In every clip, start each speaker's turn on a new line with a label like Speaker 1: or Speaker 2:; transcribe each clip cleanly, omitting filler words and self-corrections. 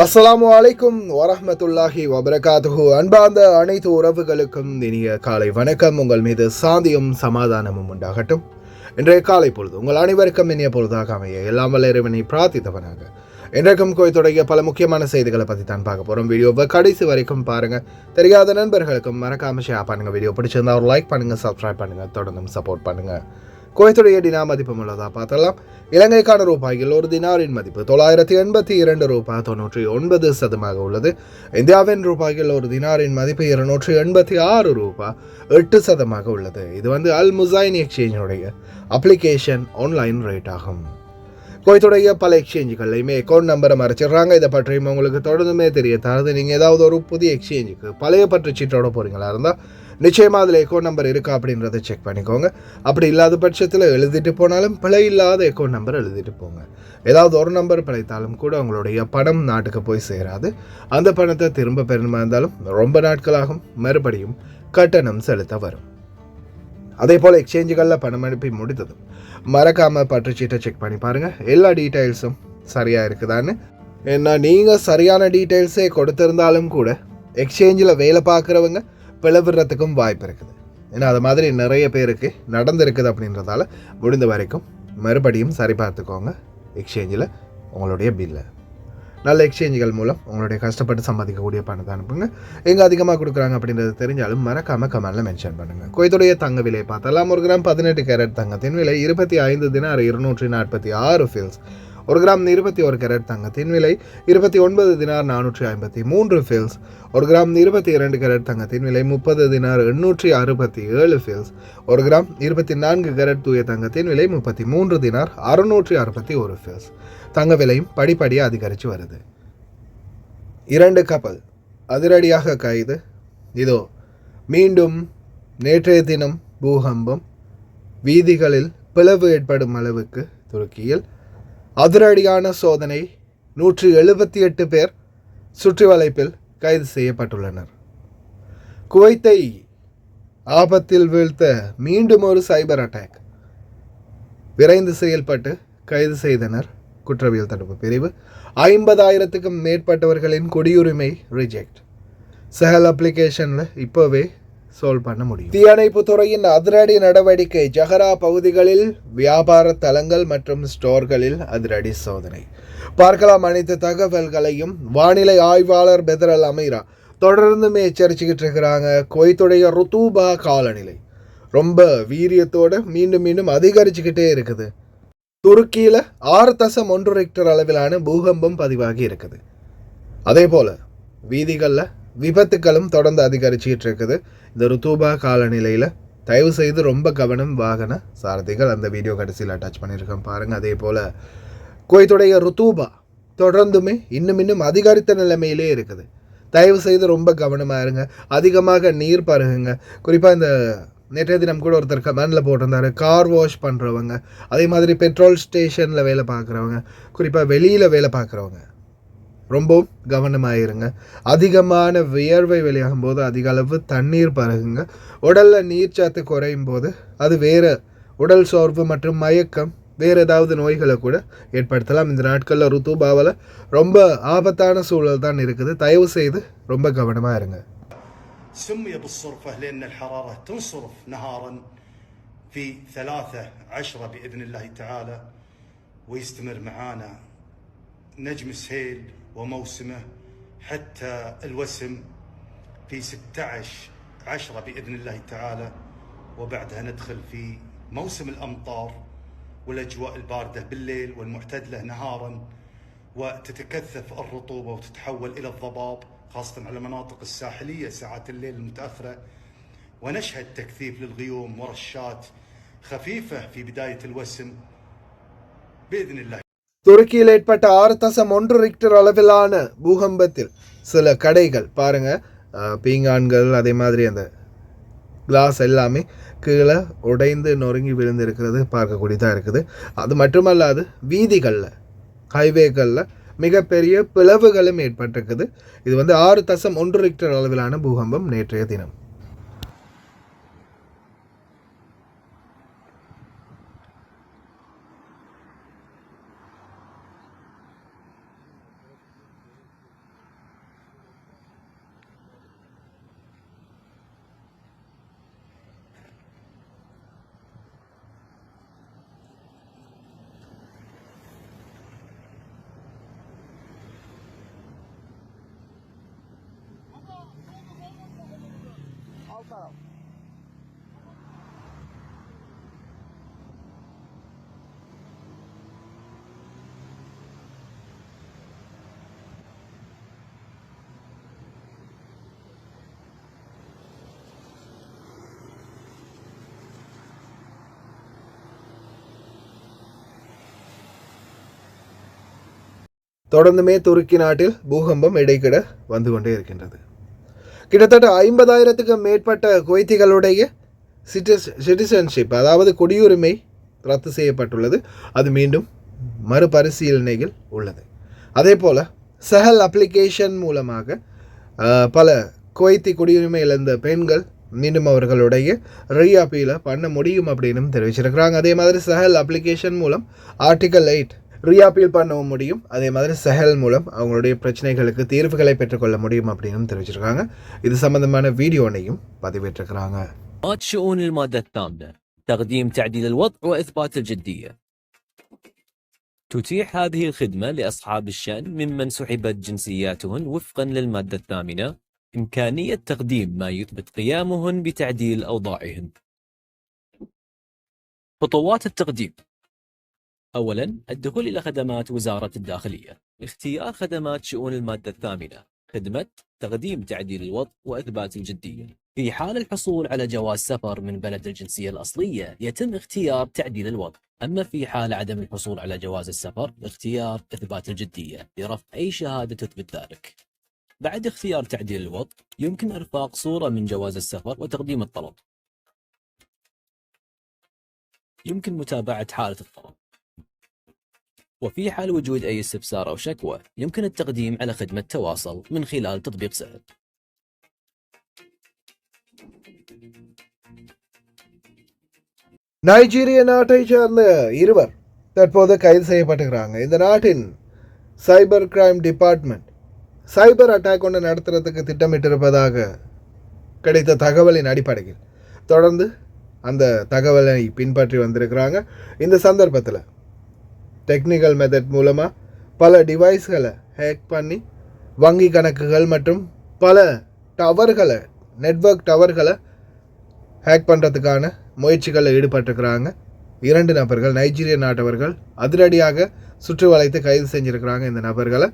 Speaker 1: அஸ்ஸலாமு அலைக்கும் வரஹ்மத்துல்லாஹி வபரகாத்துஹு. அன்பார்ந்த அனைத்து உறவுகளுக்கும் இனிய காலை வணக்கம். உங்கள் மீது சாந்தியும் சமாதானமும் உண்டாகட்டும். இன்றைய காலை பொழுது உங்கள் அனைவருக்கும் இனிய பொழுதாக அமைய எல்லாம் வல்ல இறைவனை பிரார்த்தித்தவனாக இன்றைக்கும் கோயத்துடைய பல முக்கியமான செய்திகளை பற்றி தான் பார்க்க போகிறோம். வீடியோவை கடைசி வரைக்கும் பாருங்கள். தெரியாத நண்பர்களுக்கும் மறக்காமல் ஷேர் பண்ணுங்கள். வீடியோ பிடிச்சிருந்தா ஒரு லைக் பண்ணுங்கள், சப்ஸ்கிரைப் பண்ணுங்கள், தொடர்ந்தும் சப்போர்ட் பண்ணுங்கள். குவைத்துடைய டினா மதிப்பு உள்ளதா பார்த்தலாம். இலங்கைக்கான ரூபாயில் ஒரு தினாரின் மதிப்பு 982 ரூபாய் 99 உள்ளது. இந்தியாவின் ரூபாயில் ஒரு தினாரின் மதிப்பு 286 ரூபாய் 8 உள்ளது. இது அல் முசைன் எக்ஸ்சேஞ்சுடைய அப்ளிகேஷன் ஆன்லைன் ரேட் ஆகும். குவைத்துடைய பல எக்ஸ்சேஞ்சுகள்லையுமே அக்கௌண்ட் நம்பரை மறைச்சிடுறாங்க. இதை பற்றியும் உங்களுக்கு தொடர்ந்துமே தெரிய தரது. நீங்கள் ஏதாவது ஒரு புதிய எக்ஸ்சேஞ்சுக்கு பழைய பற்று சீட்டோட போகிறீங்களா இருந்தால் நிச்சயமாக அதில் அக்கௌண்ட் நம்பர் இருக்கா அப்படின்றத செக் பண்ணிக்கோங்க. அப்படி இல்லாத பட்சத்தில் எழுதிட்டு போனாலும் பிழை இல்லாத அக்கௌண்ட் நம்பர் எழுதிட்டு போங்க. ஏதாவது ஒரு நம்பர் பிழைத்தாலும் கூட உங்களுடைய பணம் நாட்டுக்கு போய் சேராது. அந்த பணத்தை திரும்ப பெறணுமா இருந்தாலும் ரொம்ப நாட்களாகும். மறுபடியும் கட்டணம் செலுத்த வரும். அதே போல் எக்ஸ்சேஞ்சுகளில் பணம் அனுப்பி முடித்ததும் மறக்காமல் பற்றுச்சீட்டை செக் பண்ணி பாருங்கள். எல்லா டீட்டெயில்ஸும் சரியாக இருக்குதான்னு. ஏன்னா நீங்கள் சரியான டீட்டெயில்ஸே கொடுத்துருந்தாலும் கூட எக்ஸ்சேஞ்சில் வேலை பார்க்குறவங்க பிளவுறதுக்கும் வாய்ப்பு இருக்குது. ஏன்னா அது மாதிரி நிறைய பேருக்கு நடந்திருக்குது. அப்படின்றதால முடிந்த வரைக்கும் மறுபடியும் சரி பார்த்துக்கோங்க. எக்ஸ்சேஞ்சில் உங்களுடைய பில்லை நல்ல எக்ஸ்சேஞ்சுகள் மூலம் உங்களுடைய கஷ்டப்பட்டு சம்பாதிக்கக்கூடிய பணத்தை அனுப்புங்க. எங்கே அதிகமாக கொடுக்குறாங்க அப்படின்றது தெரிஞ்சாலும் மறக்காமல் கமெண்டில் மென்ஷன் பண்ணுங்கள். குவைத்துடைய தங்க விலை பார்த்தலாம். 1 கிராம் 18 கேரட் தங்கத்தின் விலை 25 தினார் 246 ஃபில்ஸ். 1 கிராம் 21 கேரட் தங்கத்தின் விலை 29 தினார் 453 ஃபில்ஸ். 1 கிராம் 22 கேரட் தங்கத்தின் விலை 30 தினார் 867 ஃபில்ஸ். 1 கிராம் 24 கேரட் தூய தங்கத்தின் விலை 33 தினார் 661 ஃபில்ஸ். தங்க விலையும் படிப்படியாக அதிகரித்து வருது. 2 கப்பல் அதிரடியாக கைது. இதோ மீண்டும் நேற்றைய தினம் பூகம்பம், வீதிகளில் பிளவு ஏற்படும் அளவுக்கு துருக்கியில் அதிரடியான சோதனை. 178 பேர் சுற்றி வளைப்பில் கைது செய்யப்பட்டுள்ளனர். குவைத்தை ஆபத்தில் வீழ்த்த மீண்டும் ஒரு சைபர் அட்டாக். விரைந்து செயல்பட்டு கைது செய்தனர் குற்றவியல் தடுப்பு பிரிவு. 50,000க்கும் மேற்பட்டவர்களின் குடியுரிமை ரிஜெக்ட். சஹல் அப்ளிகேஷனில் இப்போவே சால்வ் பண்ண முடியும். தீயணைப்பு துறையின் அதிரடி நடவடிக்கை. ஜஹரா பகுதிகளில் வியாபார தலங்கள் மற்றும் ஸ்டோர்களில் அதிரடி சோதனை. பார்க்கலாம் அனைத்து தகவல்களையும். வானிலை ஆய்வாளர் பெதரல் அமீரா தொடர்ந்துமே எச்சரிச்சுக்கிட்டு இருக்கிறாங்க. குவைத்துடைய ருத்தூபா காலநிலை ரொம்ப வீரியத்தோடு மீண்டும் அதிகரிச்சுக்கிட்டே இருக்குது. துருக்கியில் 6.1 ரிக்டர் அளவிலான பூகம்பம் பதிவாகி இருக்குது. அதே போல் வீதிகளில் விபத்துக்களும் தொடர்ந்து அதிகரிச்சுக்கிட்டு இருக்குது. இந்த ருத்தூபா காலநிலையில் தயவு செய்து ரொம்ப கவனம். வாகன சாரதிகள் அந்த வீடியோ கடைசியில் அட்டாச் பண்ணியிருக்கேன் பாருங்கள். அதே போல் குவைத்துடைய ருத்தூபா தொடர்ந்துமே இன்னும் அதிகரித்த நிலைமையிலே இருக்குது. தயவு செய்து ரொம்ப கவனமாக இருங்க. அதிகமாக நீர் பருகுங்க. குறிப்பாக இந்த நேற்றைய தினம் கூட ஒருத்தர் கமெண்டில் போட்டிருந்தாரு, கார் வாஷ் பண்ணுறவங்க, அதே மாதிரி பெட்ரோல் ஸ்டேஷனில் வேலை பார்க்குறவங்க, குறிப்பாக வெளியில் வேலை பார்க்குறவங்க ரொம்பவும் கவனமாயிருங்க. அதிகமான வியர்வை வெளியாகும் போது அதிக அளவு தண்ணீர் பருகுங்க. உடலில் நீர்ச்சத்து குறையும் போது அது வேறு உடல் சோர்வு மற்றும் மயக்கம் வேறு ஏதாவது நோய்களை கூட ஏற்படுத்தலாம். இந்த நாட்களில் ருத்தூபாவில் ரொம்ப ஆபத்தான சூழல் தான் இருக்குது. தயவு செய்து ரொம்ப கவனமாக இருங்க.
Speaker 2: سمي بالصرفة لأن الحرارة تنصرف نهارا في 13 بإذن الله تعالى، ويستمر معانا نجم السهيل وموسمه حتى الوسم في 16/10 بإذن الله تعالى، وبعدها ندخل في موسم الأمطار والأجواء الباردة بالليل والمعتدلة نهارا، وتتكثف الرطوبة وتتحول إلى الضباب خاصة على المناطق الساحلية ساعات الليل المتأخرة، ونشهد تكثيف للغيوم ورشات خفيفة في بداية الوسم بإذن الله.
Speaker 1: துருக்கியில் ஏற்பட்ட 6.1 ரிக்டர் அளவிலான பூகம்பத்தில் சில கடைகள் பாருங்க, பீங்கான்கள் அதே மாதிரி அந்த கிளாஸ் எல்லாமே கீழே உடைந்து நொறுங்கி விழுந்திருக்கிறது பார்க்கக்கூடியதாக இருக்குது. அது மட்டுமல்லாது வீதிகளில் ஹைவேகளில் மிகப்பெரிய பிளவுகளும் ஏற்பட்டிருக்குது. இது 6.1 ரிக்டர் அளவிலான பூகம்பம் நேற்றைய தினம். தொடர்ந்துமே துருக்கி நாட்டில் பூகம்பம் இடைக்கிட வந்து கொண்டே இருக்கின்றது. கிட்டத்தட்ட 50,000க்கும் மேற்பட்ட குவைத்திகளுடைய சிட்டிசன்ஷிப் அதாவது குடியுரிமை ரத்து செய்யப்பட்டுள்ளது. அது மீண்டும் மறுபரிசீலனையில் உள்ளது. அதே போல் சஹல் அப்ளிகேஷன் மூலமாக பல குவைத்தி குடியுரிமை இழந்த பெண்கள் மீண்டும் அவர்களுடைய ரீஅப்பீலை பண்ண முடியும் அப்படின்னு தெரிவிச்சிருக்கிறாங்க. அதே மாதிரி சஹல் அப்ளிகேஷன் மூலம் ஆர்டிகல் 8 ரீஅப்பீல் பண்ணவும் முடியும். அதே மாதிரி சஹல் மூலம் அவங்களுடைய பிரச்சனைகளுக்கு தீர்வுகளை பெற்றுக்கொள்ள முடியும் அப்படின்னு தெரிவிச்சிருக்காங்க. இது சம்பந்தமான வீடியோனையும் பதிவேற்றிருக்கிறாங்க.
Speaker 3: شؤون المادة الثامنة تقديم تعديل الوضع وإثبات الجدية. تتيح هذه الخدمة لأصحاب الشأن ممن سحبت جنسياتهن وفقا للمادة الثامنة إمكانية تقديم ما يثبت قيامهن بتعديل أوضاعهن. خطوات التقديم: أولا الدخول إلى خدمات وزارة الداخلية، اختيار خدمات شؤون المادة الثامنة، خدمة تقديم تعديل الوضع وإثبات الجدية. في حال الحصول على جواز سفر من بلد الجنسية الأصلية يتم اختيار تعديل الوضع، أما في حال عدم الحصول على جواز السفر اختيار إثبات الجدية لرفع أي شهادة تثبت ذلك. بعد اختيار تعديل الوضع يمكن إرفاق صورة من جواز السفر وتقديم الطلب. يمكن متابعة حالة الطلب، وفي حال وجود أي استفسار أو شكوى يمكن التقديم على خدمة تواصل من خلال تطبيق سهل.
Speaker 1: நைஜீரிய நாட்டை சேர்ந்த இருவர் தற்போது கைது செய்யப்பட்டுக்கிறாங்க. இந்த நாட்டின் cyber crime department cyber attack ஒன்று நடத்துறதுக்கு திட்டமிட்டிருப்பதாக கிடைத்த தகவலின் அடிப்படையில் தொடர்ந்து அந்த தகவலை பின்பற்றி வந்திருக்கிறாங்க. இந்த சந்தர்ப்பத்தில் டெக்னிக்கல் மெத்தட் மூலமாக பல டிவைஸ்களை ஹேக் பண்ணி வங்கி கணக்குகள் மற்றும் பல டவர்களை நெட்வொர்க் டவர்களை ஹேக் பண்ணுறதுக்கான முயற்சிகளில் ஈடுபட்டிருக்கிறாங்க. 2 நபர்கள் நைஜீரிய நாட்டவர்கள் அதிரடியாக சுற்றி வளைத்து கைது செஞ்சுருக்கிறாங்க. இந்த நபர்களை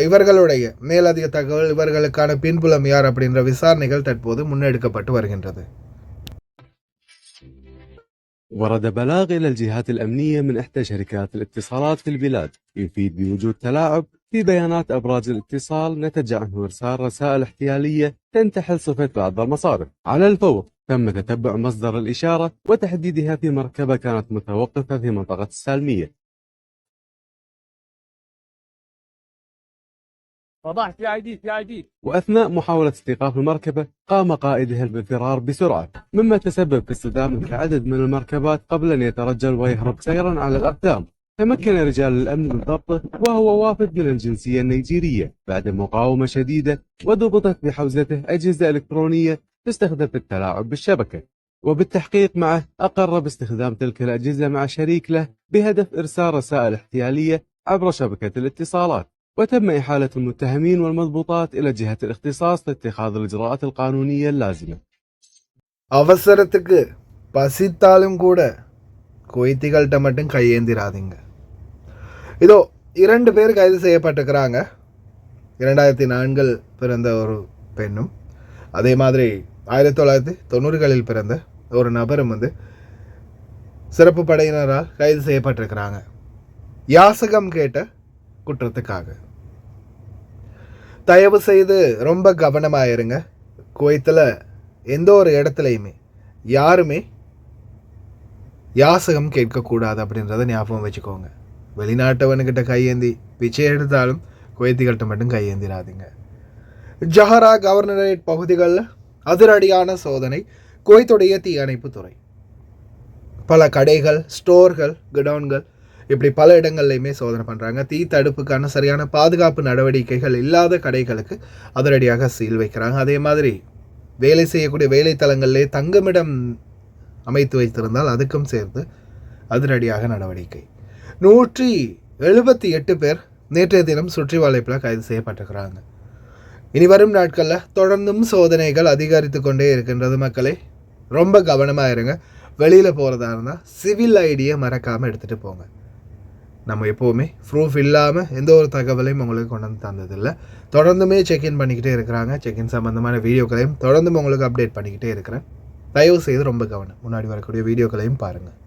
Speaker 1: இவர்களுடைய மேலதிக தகவல் இவர்களுக்கான பின்புலம் யார் அப்படின்ற விசாரணைகள் தற்போது முன்னெடுக்கப்பட்டு வருகின்றது.
Speaker 4: ورد بلاغ إلى الجهات الأمنية من إحدى شركات الاتصالات في البلاد يفيد بوجود تلاعب في بيانات أبراج الاتصال نتج عنه إرسال رسائل احتيالية تنتحل صفة بعض المصارف. على الفور تم تتبع مصدر الإشارة وتحديدها في مركبة كانت متوقفة في منطقة السالمية. وأثناء محاولة استيقاف المركبة قام قائدها بالفرار بسرعة، مما تسبب في اصطدامه عدد من المركبات قبل أن يترجل ويهرب سيرا على الأقدام. تمكن رجال الأمن من ضبطه وهو وافد من الجنسية النيجيرية بعد مقاومة شديدة، وضبطت بحوزته أجهزة إلكترونية تستخدم في التلاعب بالشبكة. وبالتحقيق معه أقر باستخدام تلك الأجهزة مع شريك له بهدف إرسال رسائل احتيالية عبر شبكة الاتصالات. وتم إحالة المتهمين والمضبوطات إلى جهة الاختصاص لاتخاذ الإجراءات القانونية اللازمة.
Speaker 1: அவசரத்துக்கு பசித்தாலும் கூட குவைத்திகள்கிட்ட மட்டும் கையேந்திராதீங்க. இதோ 2 பேர் கைது செய்யப்பட்டிருக்கிறாங்க. 2004 பிறந்த ஒரு பெண்ணும் அதே மாதிரி 1990களில் பிறந்த ஒரு நபரும் சிறப்பு படையினரால் கைது செய்யப்பட்டிருக்கிறாங்க. யாசகம் கேட்ட குற்றத்துக்காக. தயவு செய்து ரொம்ப கவனமாயிருங்க. குவைத்தில் எந்த ஒரு இடத்துலையுமே யாருமே யாசகம் கேட்கக்கூடாது அப்படின்றத ஞாபகம் வச்சுக்கோங்க. வெளிநாட்டவனுக்கிட்ட கையேந்தி பிச்சை எடுத்தாலும் குவைத்திகள்கிட்ட மட்டும் கையேந்திராதீங்க. ஜஹரா கவர்னரேட் பகுதிகளில் அதிரடியான சோதனை. குவைத்துடைய தீயணைப்பு துறை பல கடைகள், ஸ்டோர்கள், குடவுன்கள் இப்படி பல இடங்கள்லையுமே சோதனை பண்ணுறாங்க. தீ தடுப்புக்கான சரியான பாதுகாப்பு நடவடிக்கைகள் இல்லாத கடைகளுக்கு அதிரடியாக சீல் வைக்கிறாங்க. அதே மாதிரி வேலை செய்யக்கூடிய வேலைத்தலங்களிலே தங்குமிடம் அமைத்து வைத்திருந்தால் அதுக்கும் சேர்த்து அதிரடியாக நடவடிக்கை. 178 பேர் நேற்றைய தினம் சுற்றி வளைப்பில் கைது செய்யப்பட்டிருக்கிறாங்க. இனி வரும் நாட்களில் தொடர்ந்தும் சோதனைகள் அதிகரித்து கொண்டே இருக்கின்றது. மக்களே ரொம்ப கவனமாக இருங்க. வெளியில் போகிறதா இருந்தால் சிவில் ஐடியை மறக்காமல் எடுத்துகிட்டு போங்க. நம்ம எப்போவுமே ப்ரூஃப் இல்லாமல் எந்த ஒரு தகவலையும் உங்களுக்கு கொண்டு வந்து தந்ததில்லை. தொடர்ந்துமே செக்இன் பண்ணிக்கிட்டே இருக்கிறாங்க. செக்இன் சம்மந்தமான வீடியோக்களையும் தொடர்ந்தும் உங்களுக்கு அப்டேட் பண்ணிக்கிட்டே இருக்கிறேன். தயவு செய்து ரொம்ப கவனம். முன்னாடி வரக்கூடிய வீடியோக்களையும் பாருங்கள்.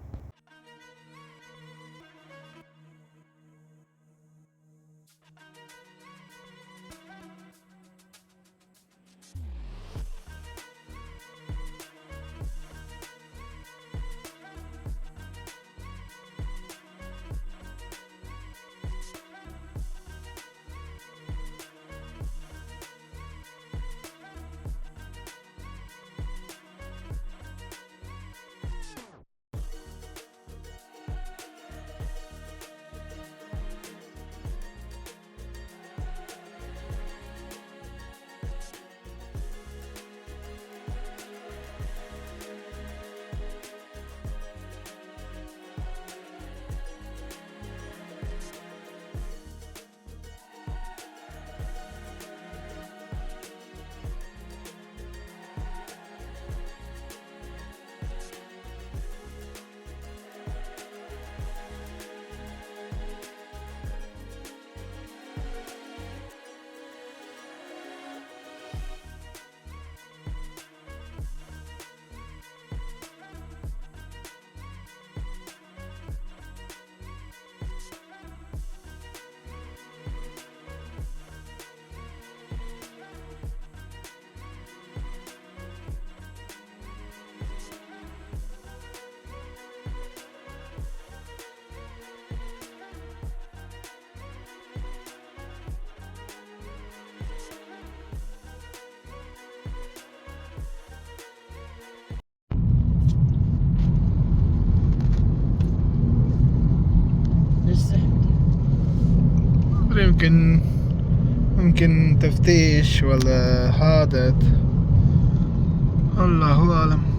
Speaker 1: يمكن تفتيش ولا حادث، الله أعلم.